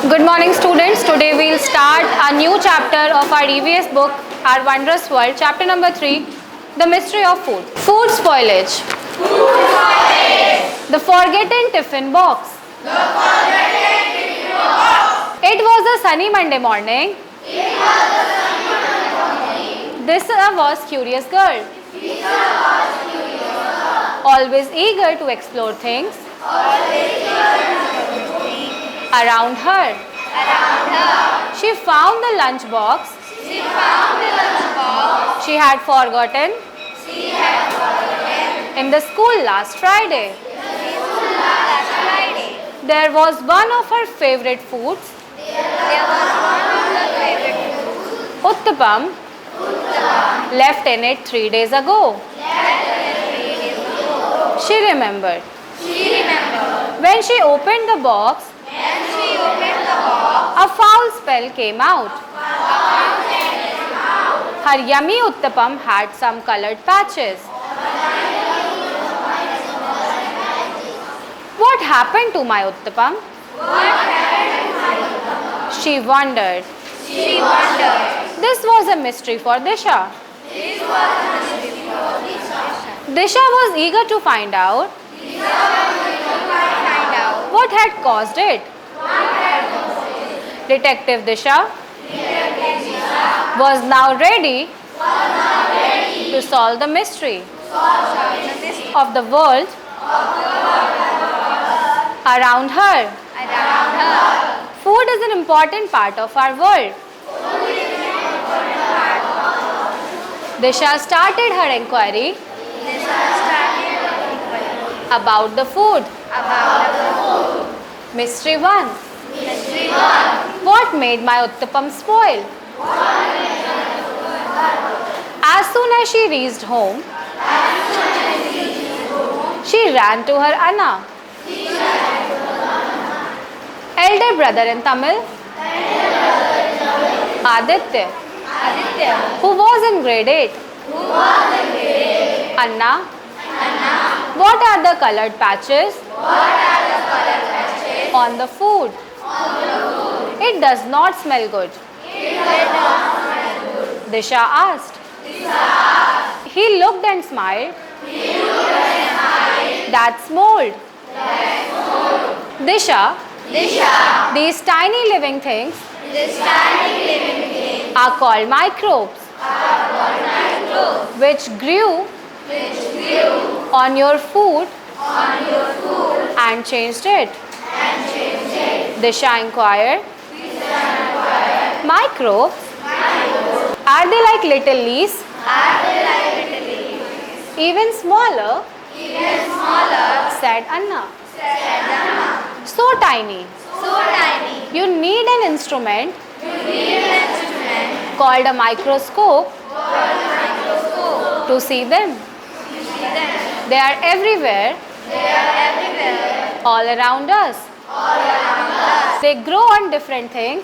Good morning, students. Today we'll start a new chapter of our EVS book, Our Wondrous World, chapter number 3, The Mystery of Food. Food spoilage. The forgotten tiffin box. It was a sunny Monday morning. This was curious girl. Always eager to explore things around her. She found the lunch box. She had forgotten in the school last Friday. There was one of her favorite foods, Uttapam, left in it 3 days ago. She remembered. When she opened the box, a foul smell came out. Her yummy Uttapam had some colored patches. What happened to my Uttapam? She wondered. This was a mystery for Disha. Disha was eager to find out what had caused it. Detective Disha was now ready to solve the mystery of the world around her. Food is an important part of our world. Disha started her inquiry about the food. Mystery 1. What made my Uttapam spoil? As soon as she reached home, she ran to her Anna, elder brother in Tamil, Aditya, who was in grade 8. Anna, what are the colored patches on the food? It does not smell good. Disha asked. He looked and smiled. That's mold. Disha, these tiny living things are called microbes, which grew on your food and changed it. Disha inquired. Microbes? Are they like little leaves? Even smaller? Said Anna. So tiny. You need an instrument called a microscope to see them. They are everywhere, all around us. They grow on different things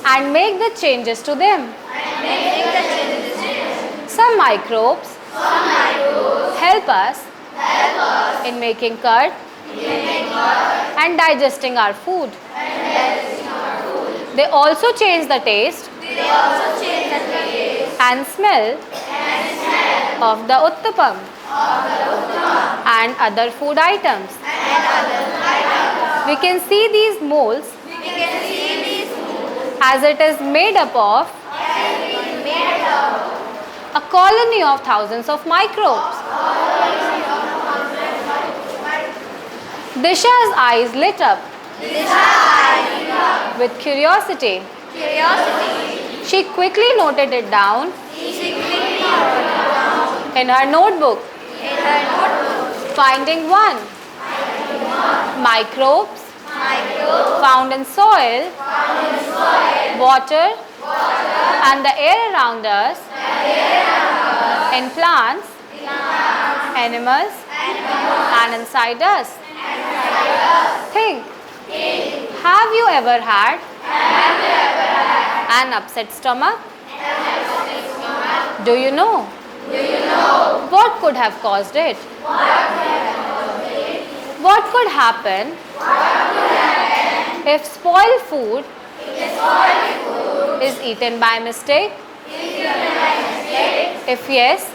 and make the changes to them. Some microbes help us in making curd and digesting our food. They also change the taste and smell of the Uttapam and other food items. We can see these molds as it is made up of a colony of thousands of microbes. Disha's eyes lit up with curiosity. She quickly noted it down in her notebook. Finding 1. Microbes found in soil, water, and the air around us, in plants, animals, and inside us. Think. Have you ever had an upset stomach? Do you know what could have caused it? What could happen If spoiled food is eaten by mistake? If yes,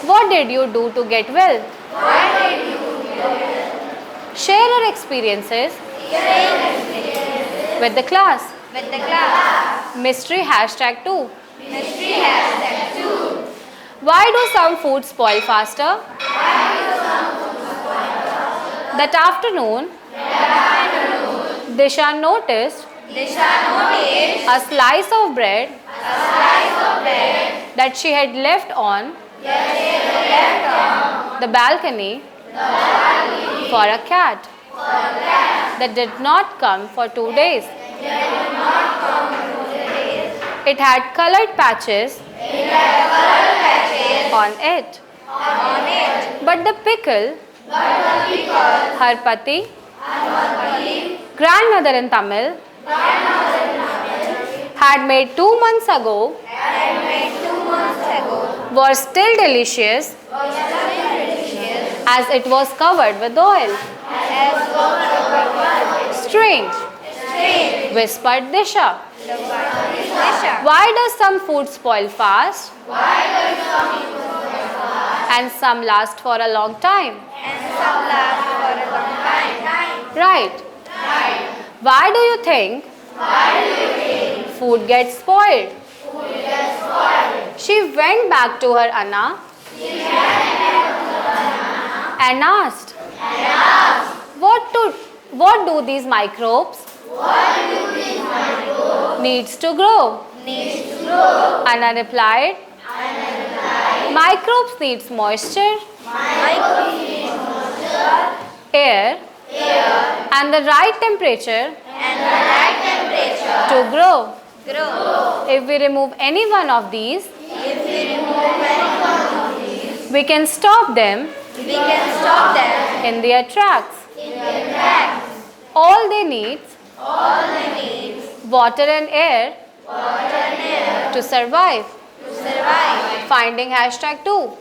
what did you do to get well? Share your experiences with the class. Mystery #2. Why do some foods spoil faster? That afternoon, Disha noticed a slice of bread that she had left on the balcony for a cat that did not come for 2 days. It had colored patches on it. But the pickle, her pati, grandmother in Tamil, had made 2 months ago, was still delicious as it was covered with oil. Strange, whispered Disha. Why does some food spoil fast and some last for a long time? Right. Why do you think food gets spoiled? She went back to her Anna and asked, what do these microbes needs to grow? Anna replied, microbes needs moisture, air, and the right temperature to grow. If we remove any one of these, we can stop them in their tracks. All they need water and air to survive. Finding #2.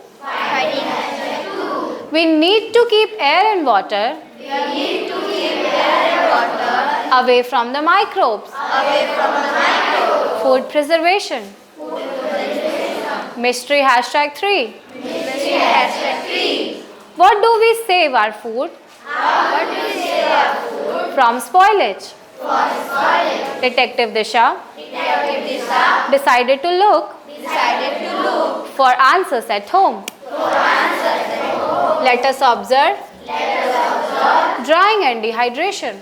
We need to keep air and water away from the microbes. Food preservation. Mystery #3. What do we save our food from spoilage? Detective Disha decided to look for answers at home. Let us observe drying and dehydration.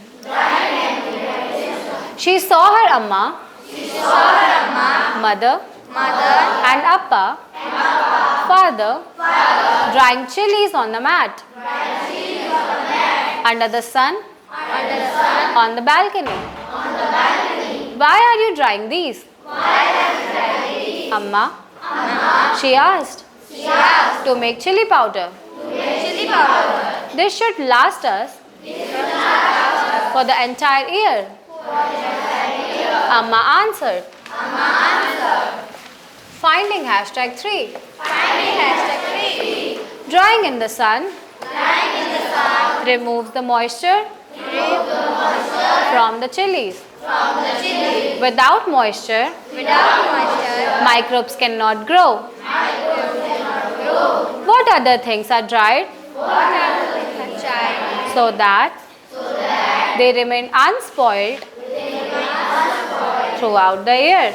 She saw her Amma, mother, and Appa, father, drying chilies on the mat, under the sun, on the balcony. Why are you drying these? Amma, she asked, to make chili powder. This should last us for the entire year. Amma answered. Finding #3. Drying in the sun removes the moisture from the chilies. Without moisture, microbes cannot grow. What other things are dried? So that they remain unspoiled throughout the year.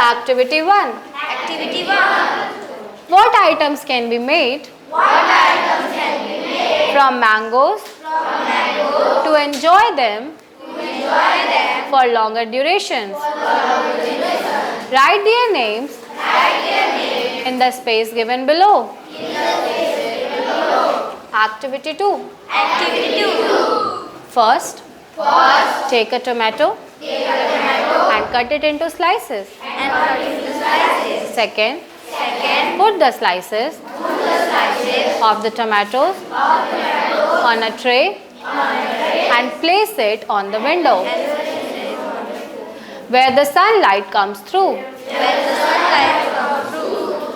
Activity 1. What items can be made from mangoes to enjoy them for longer durations? Write their names in the space given below. Activity 2. First, take a tomato and cut it into slices. Second, put the slices of the tomatoes on a tray and place it on the window where the sunlight comes through.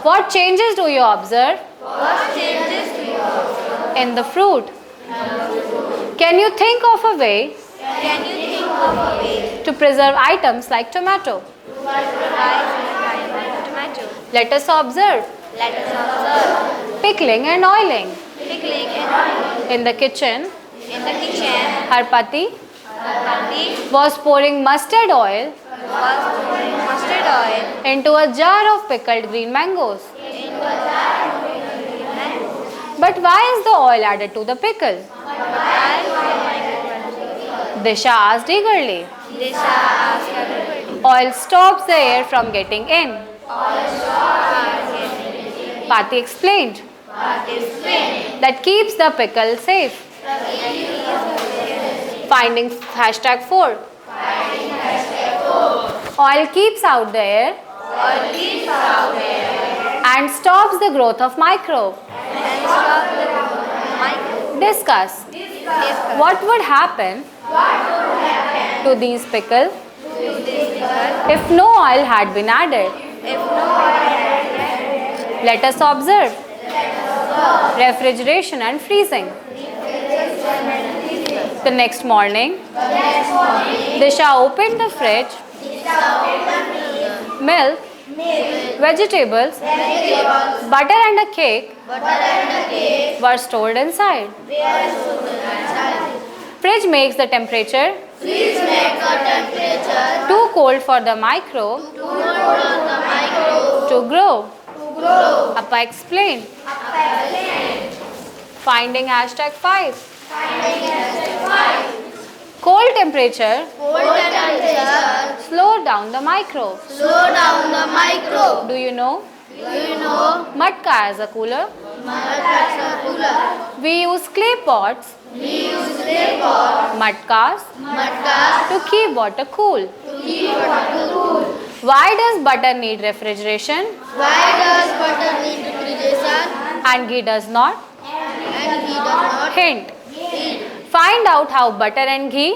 What changes do you observe in the fruit? Can you think of a way to preserve items like tomato? Let us observe pickling and oiling. In the kitchen, her pati was pouring mustard oil into a jar of pickled green mangoes. But why is the oil added to the pickle? Disha asked eagerly. Oil stops the air from getting in. Pati explained. That keeps the pickle safe. Finding #4. Oil keeps out the air and stops the growth of microbe. Discuss. What would happen to these pickles if no oil had been added? Let us observe refrigeration and freezing. The next morning, Disha opened the fridge. Milk, vegetables, butter and a cake were stored inside. Fridge makes the temperature too cold for the microbe to grow. Appa explained. Finding #5. Cold temperature slow down the microbe. Do you know? Matka as a cooler. We use clay pots, matkas, to keep water cool. Why does butter need refrigeration and ghee does not? Hint. Find out how butter and ghee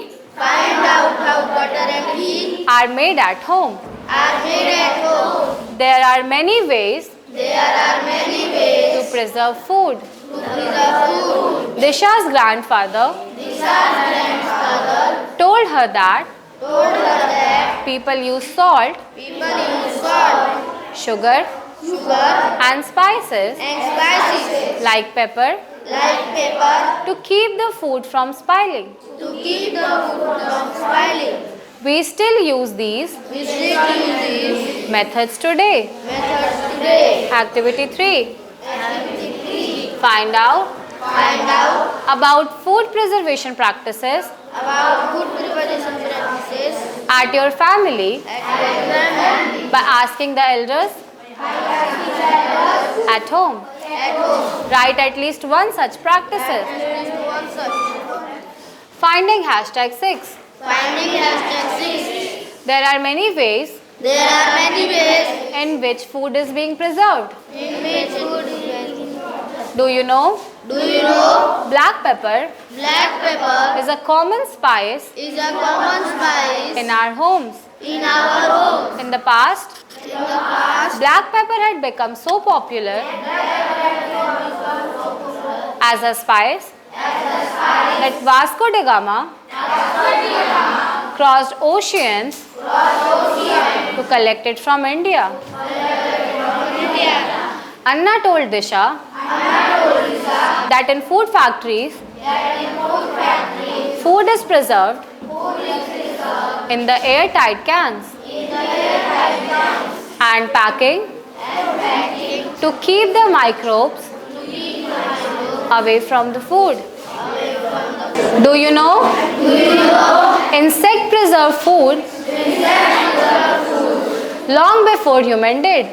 are made at home. There are many ways to preserve food. Disha's grandfather told her that people use salt, sugar, and spices like pepper to keep the food from spoiling. We still use these methods today. Activity 3. Find out about food preservation practices at your family by asking the elders at home. Write at least one such practices. Finding #6. There are many ways in which food is being preserved. Do you know? Black pepper is a common spice in our homes. In the past, black pepper had become so popular as a spice that Vasco da Gama crossed oceans to collect it from India. Anna told Disha that in food factories, food is preserved in the airtight cans and packing to keep the microbes away from the food. Do you know? Insect preserved food long before human did.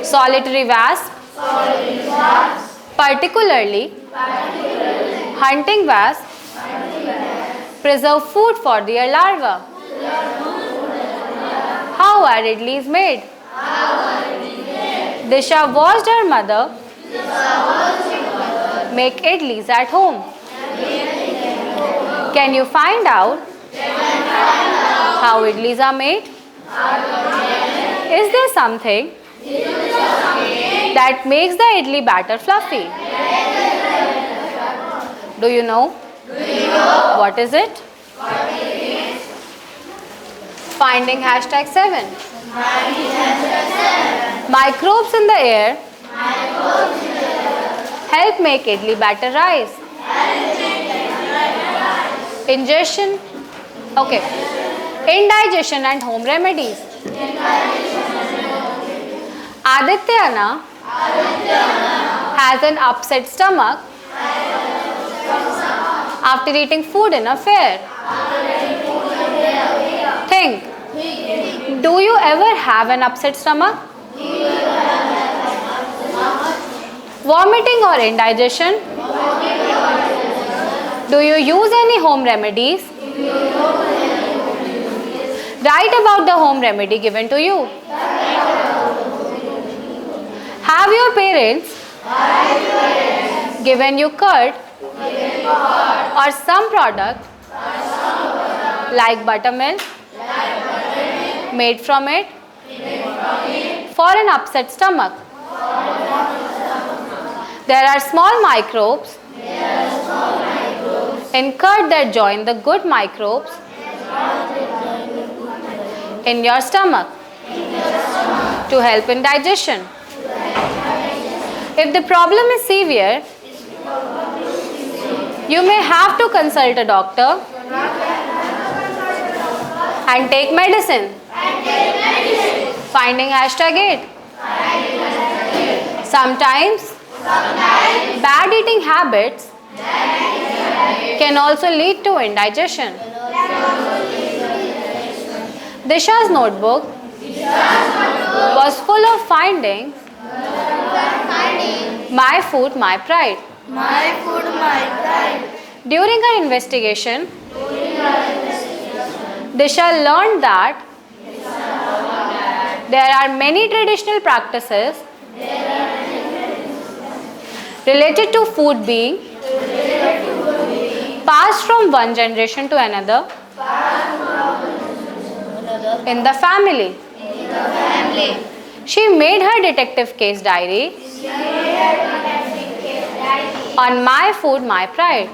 Solitary wasp, particularly hunting wasp, preserve food for their larvae. How are idlis made? Disha watched her mother make idlis at home. Can you find out how idlis are made? Is there something that makes the idli batter fluffy? Do you know? What is it? Finding hashtag 7. Microbes in the air help make idli batter rise. Ingestion. Okay. Indigestion and home remedies. Adityana has an upset stomach after eating food in a fair. Think. Do you ever have an upset stomach? Vomiting or indigestion? Do you use any home remedies? Write about the home remedy given to you. Have your parents given you curd or some product like buttermilk made from it for an upset stomach? There are small microbes in curd that join the good microbes in your stomach to help in digestion. If the problem is severe, you may have to consult a doctor and take medicine. Finding hashtag 8. Sometimes bad eating habits can also lead to indigestion. Disha's notebook was full of findings. My food, my pride. During her investigation, Disha learned that there are many traditional practices related to food being passed from one generation to another in the family. She made her detective case diary on My Food, My Pride.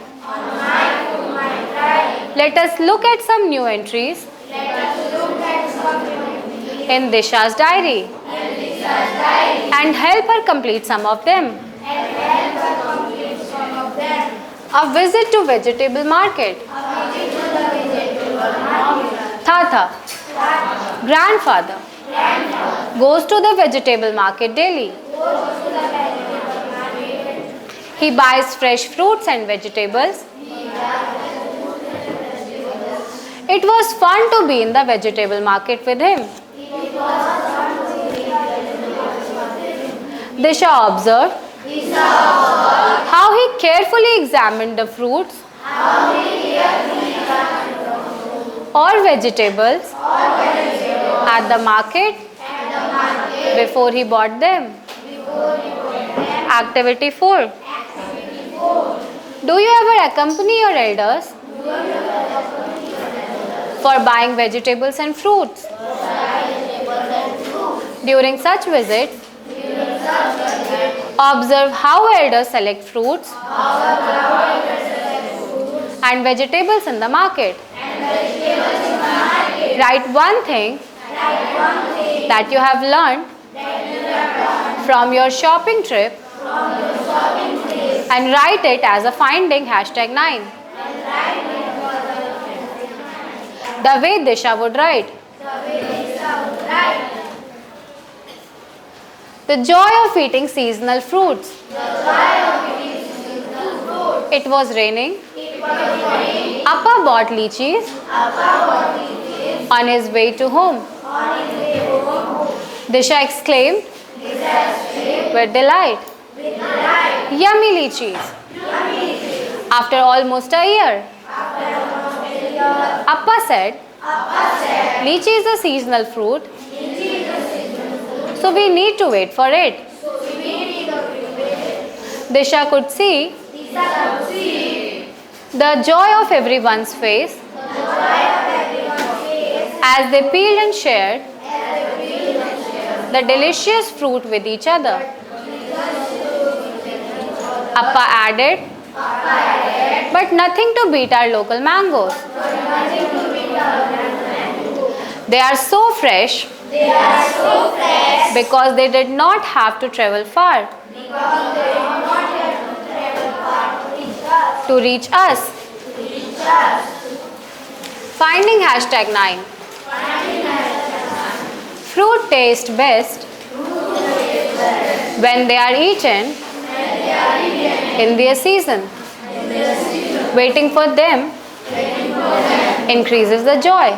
Let us look at some new entries in Disha's diary and help her complete some of them. A visit to vegetable market. Tata, grandfather, goes to the vegetable market daily. He buys fresh fruits and vegetables. It was fun to be in the vegetable market with him. Disha observed how he carefully examined the fruits or vegetables at the market before he bought them. Activity 4. Do you ever accompany your elders for buying vegetables and fruits? During such visits, observe how elders select fruits and vegetables in the market. Write one thing that you have learned from your shopping trip and write it as a finding hashtag 9. The way Disha would write. The joy of eating seasonal fruits. It was raining. Appa bought lychees on his way to home. Disha exclaimed with delight. Yummy lychees. After almost a year, Appa said, lychee is a seasonal fruit, so we need to wait for it. Disha could see the joy of everyone's face as they peeled and shared the delicious fruit with each other. Appa added, but nothing to beat our local mangoes. They are so fresh because they did not have to travel far to reach us. Finding hashtag 9. Fruit tastes best when they are eaten in their season. Waiting for them increases the joy.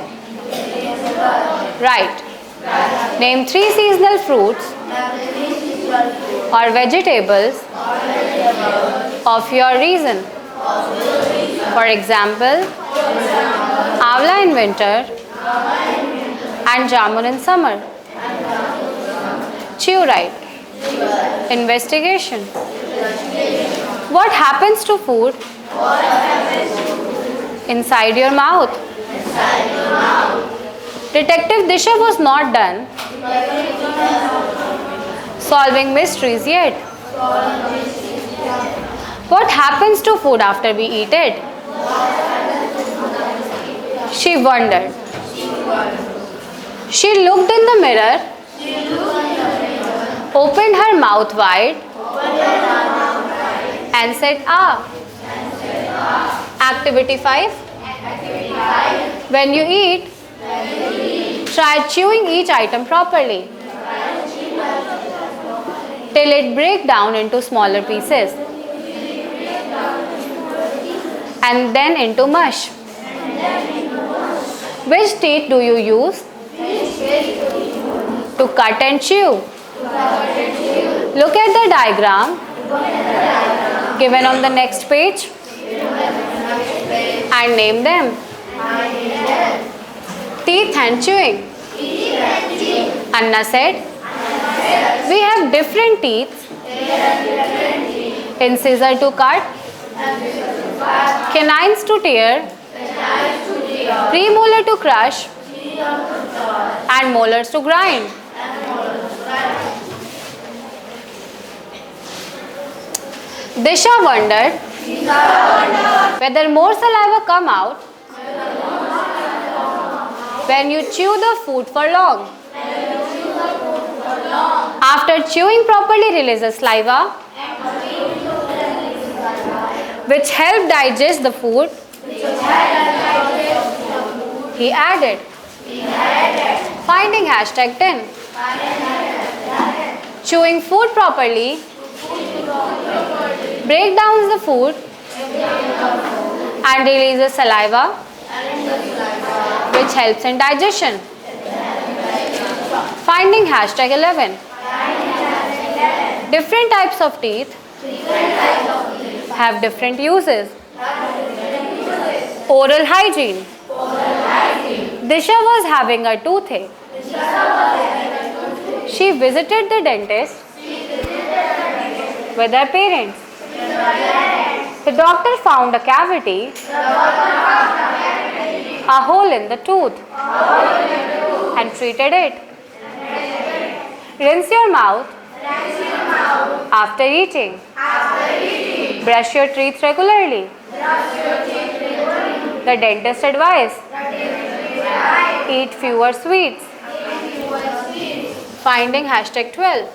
Right. Name 3 seasonal fruits or vegetables of your region. For example, Avla in winter and Jamun in summer. Chew right. Investigation. What happens to food inside your mouth? Detective Disha was not done solving mysteries yet. What happens to food after we eat it? She wondered. She looked in the mirror, opened her mouth wide, and said, "Ah." Activity 5. When you eat, try chewing each item properly till it breaks down into smaller pieces and then into mush. Which teeth do you use to cut and chew? Look at the diagram given on the next page and name them. Teeth and chewing. Anna said, "We have different teeth. Incisor to cut, canines to tear, premolar to crush, and molars to grind." Disha wondered whether more saliva come out when you chew the food for long. After chewing properly releases saliva, which help digest the food. He added. Finding hashtag 10. Chewing food properly break down the food and releases saliva, which helps in digestion. Finding hashtag 11. Different types of teeth have different uses. Oral hygiene. Disha was having a toothache. She visited the dentist with her parents. The doctor found a cavity, a hole in the tooth, and treated it. Rinse your mouth after eating. Brush your teeth regularly. The dentist advised. Eat fewer sweets. Finding hashtag 12.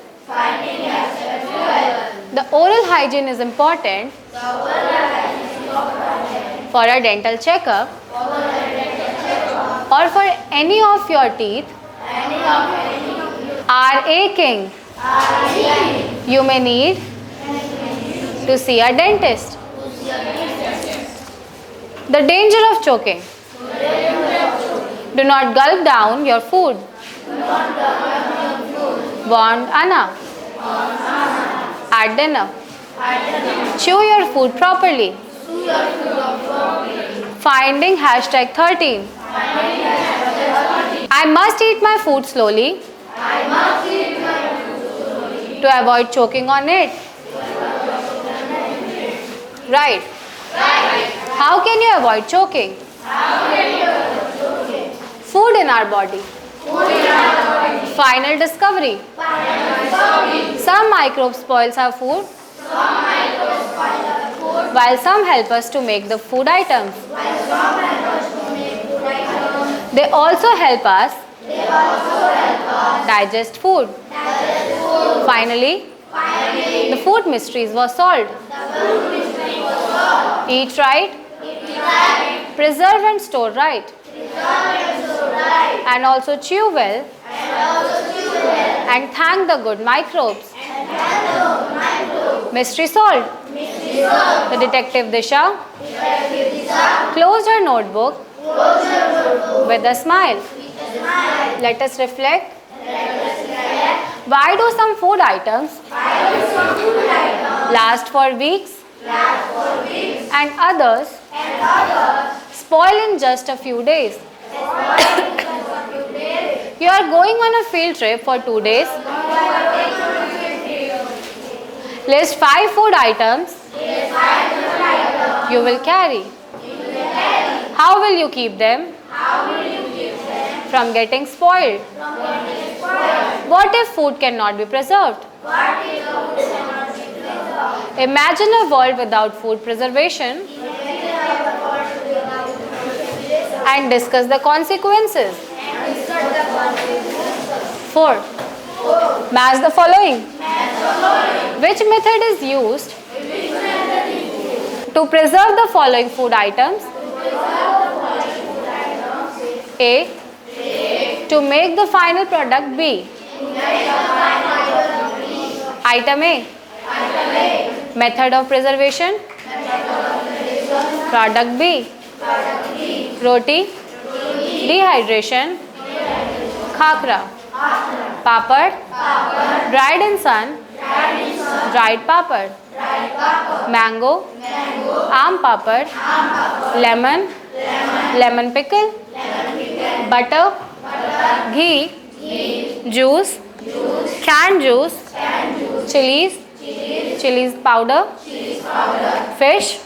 The oral hygiene is important for a dental checkup or for any of your teeth are aching. You may need to see a dentist. The danger of choking. Do not gulp down your food. Warned Anna. At dinner. Chew your food properly. Finding hashtag 13. I must eat my food slowly to avoid choking on it. Right. How can you avoid choking? Food in our body. Final discovery. Some microbes spoil our food while some help us to make the food items. They also help us digest food. Finally, the food mysteries were solved. Eat right, preserve and store right, and also chew well, and thank the good microbes. Mystery solved. The detective Disha closed her notebook with a smile. Let us reflect. Why do some food items last for weeks and others spoil in just a few days? You are going on a field trip for 2 days. List 5 food items you will carry. How will you keep them from getting spoiled? What if food cannot be preserved? Imagine a world without food preservation and discuss the consequences. 4. Match the following. Which method is used to preserve the following food items? A. To make the final product B. Item A. Method of preservation. Product B. Roti. Dehydration. Khakra. Papad. Dried in sun. Dried papad. Mango. Aam papad. Lemon. Lemon pickle. Butter. Ghee. Juice. Canned juice. Chilies. Chilies powder. Fish.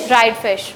Dried fish.